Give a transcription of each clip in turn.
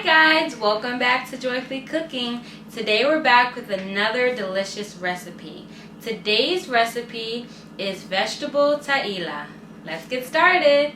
guys, welcome back to Joyfully Cooking. Today we're back with another delicious recipe. Today's recipe is vegetable triella. Let's get started.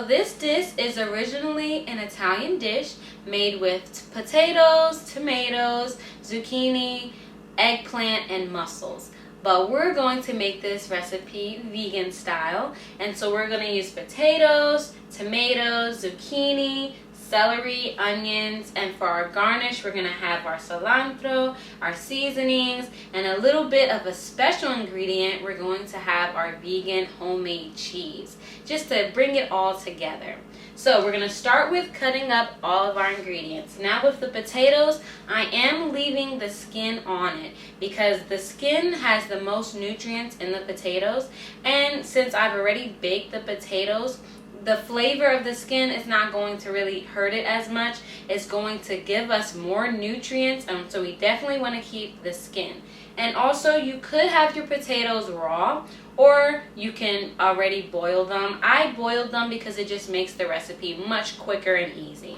This dish is originally an Italian dish made with potatoes, tomatoes, zucchini, eggplant, and mussels. But we're going to make this recipe vegan style, and so we're going to use potatoes, tomatoes, zucchini, celery, onions, and for our garnish we're going to have our cilantro, our seasonings, and a little bit of a special ingredient. We're going to have our vegan homemade cheese, just to bring it all together. So we're going to start with cutting up all of our ingredients. Now with the potatoes, I am leaving the skin on it because the skin has the most nutrients in the potatoes, and since I've already baked the potatoes, the flavor of the skin is not going to really hurt it as much. It's going to give us more nutrients, so we definitely want to keep the skin. And also, you could have your potatoes raw, or you can already boil them. I boiled them because it just makes the recipe much quicker and easy.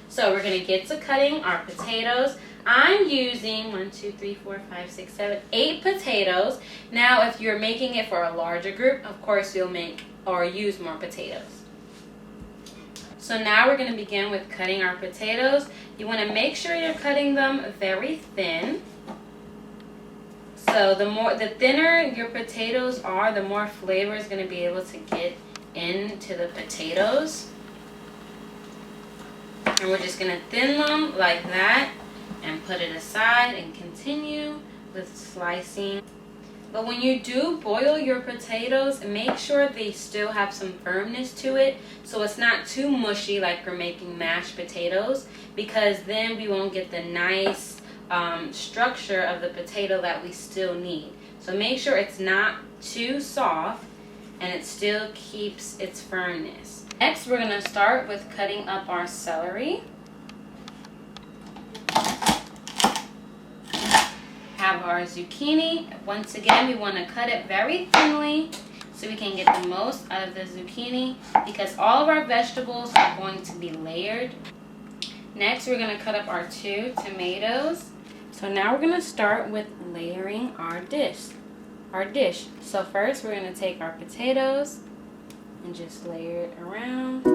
So we're going to get to cutting our potatoes. I'm using 8 potatoes. Now, if you're making it for a larger group, of course you'll make or use more potatoes. So now we're going to begin with cutting our potatoes. You want to make sure you're cutting them very thin. So the thinner your potatoes are, the more flavor is going to be able to get into the potatoes. And we're just going to thin them like that and put it aside and continue with slicing. But when you do boil your potatoes, make sure they still have some firmness to it, so it's not too mushy like we're making mashed potatoes, because then we won't get the nice structure of the potato that we still need. So make sure it's not too soft and it still keeps its firmness. Next, we're going to start with cutting up our celery. Have our zucchini. Once again, we want to cut it very thinly so we can get the most out of the zucchini, because all of our vegetables are going to be layered. Next, we're going to cut up our 2 tomatoes. So now we're going to start with layering our dish. So first, we're going to take our potatoes and just layer it around.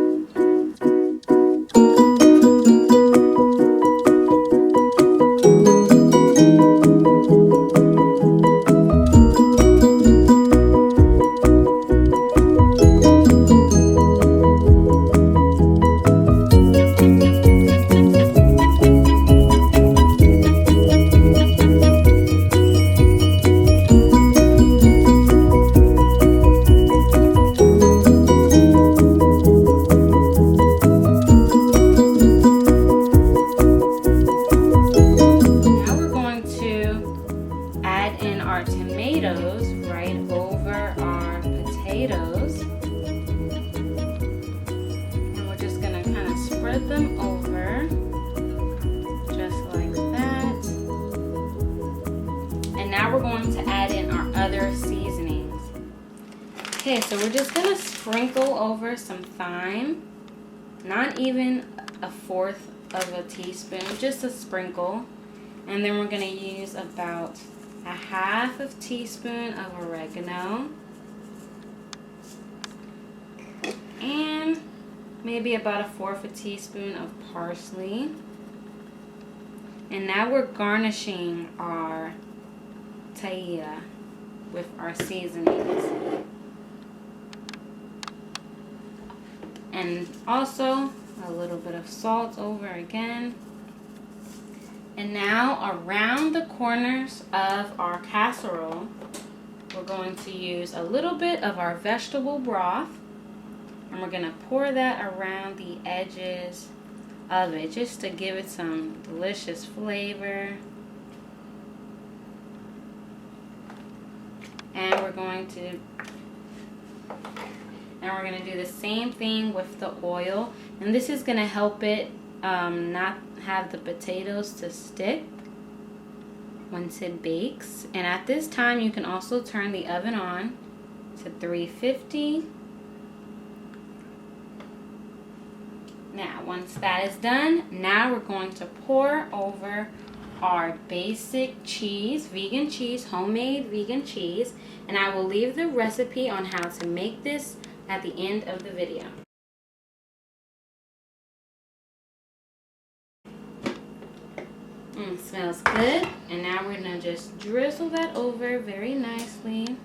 Our tomatoes right over our potatoes, and we're just going to kind of spread them over just like that. And now we're going to add in our other seasonings. Okay, so we're just going to sprinkle over some thyme, not even a 1/4 of a teaspoon, just a sprinkle. And then we're going to use about a 1/2 teaspoon of oregano, and maybe about a 1/4 teaspoon of parsley. And now we're garnishing our triella with our seasonings, and also a little bit of salt over again. And now around the corners of our casserole, we're going to use a little bit of our vegetable broth, and we're going to pour that around the edges of it just to give it some delicious flavor. And we're going to And we're going to do the same thing with the oil. And this is going to help it not have the potatoes to stick once it bakes. And at this time, you can also turn the oven on to 350. Now, once that is done, now we're going to pour over our basic cheese, vegan cheese, homemade vegan cheese. And I will leave the recipe on how to make this at the end of the video. Smells good. And now we're going to just drizzle that over very nicely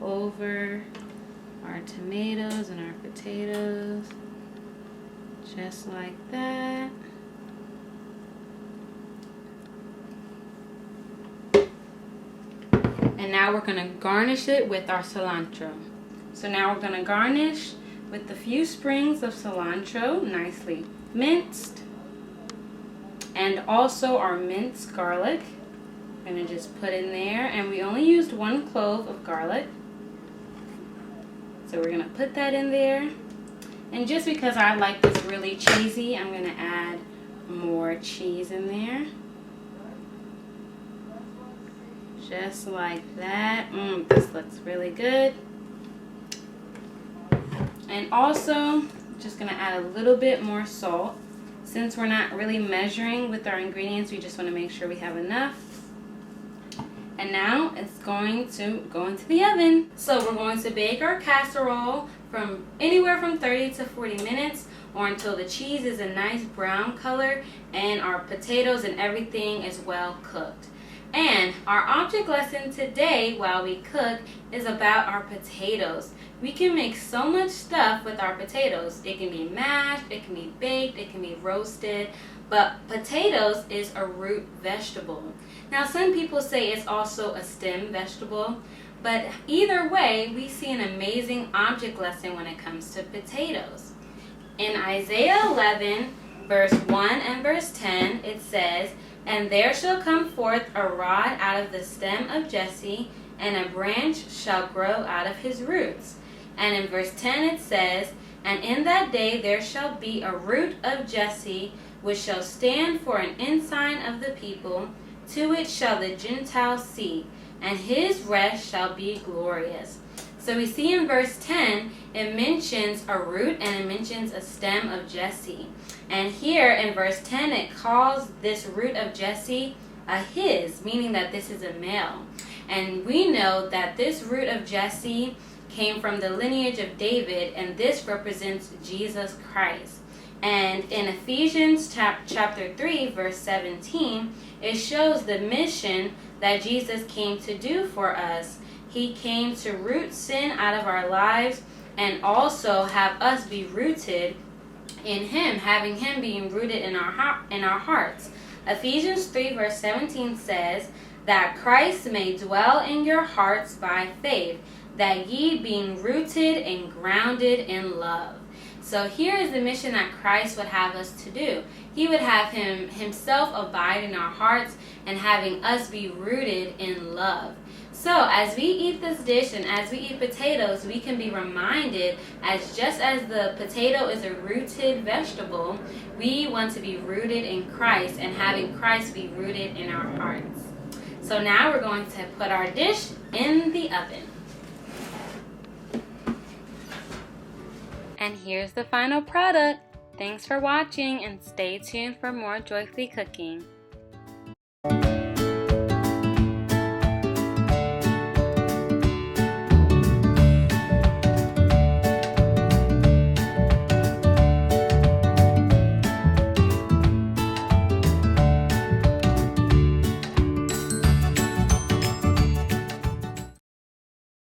over our tomatoes and our potatoes. Just like that. And now we're going to garnish it with our cilantro. So now we're going to garnish with a few sprigs of cilantro, nicely minced. And also our minced garlic. I'm going to just put in there. And we only used 1 clove of garlic. So we're going to put that in there. And just because I like this really cheesy, I'm going to add more cheese in there. Just like that. This looks really good. And also, just going to add a little bit more salt. Since we're not really measuring with our ingredients, we just want to make sure we have enough. And now it's going to go into the oven. So we're going to bake our casserole from anywhere from 30 to 40 minutes or until the cheese is a nice brown color and our potatoes and everything is well cooked. And our object lesson today while we cook is about our potatoes. We can make so much stuff with our potatoes. It can be mashed, it can be baked, it can be roasted, but potatoes is a root vegetable. Now some people say it's also a stem vegetable, but either way we see an amazing object lesson when it comes to potatoes. In Isaiah 11 verse 1 and verse 10 it says, "And there shall come forth a rod out of the stem of Jesse, and a branch shall grow out of his roots." And in verse 10 it says, "And in that day there shall be a root of Jesse, which shall stand for an ensign of the people. To it shall the Gentiles seek, and his rest shall be glorious." So we see in verse 10, it mentions a root and it mentions a stem of Jesse. And here in verse 10, it calls this root of Jesse a his, meaning that this is a male. And we know that this root of Jesse came from the lineage of David, and this represents Jesus Christ. And in Ephesians chapter 3, verse 17, it shows the mission that Jesus came to do for us. He came to root sin out of our lives and also have us be rooted in him, having him being rooted in our hearts. Ephesians 3 verse 17 says that Christ may dwell in your hearts by faith, that ye being rooted and grounded in love. So here is the mission that Christ would have us to do. He would have himself abide in our hearts and having us be rooted in love. So as we eat this dish and as we eat potatoes, we can be reminded, as just as the potato is a rooted vegetable, we want to be rooted in Christ and having Christ be rooted in our hearts. So now we're going to put our dish in the oven. And here's the final product. Thanks for watching and stay tuned for more Joyfully Cooking.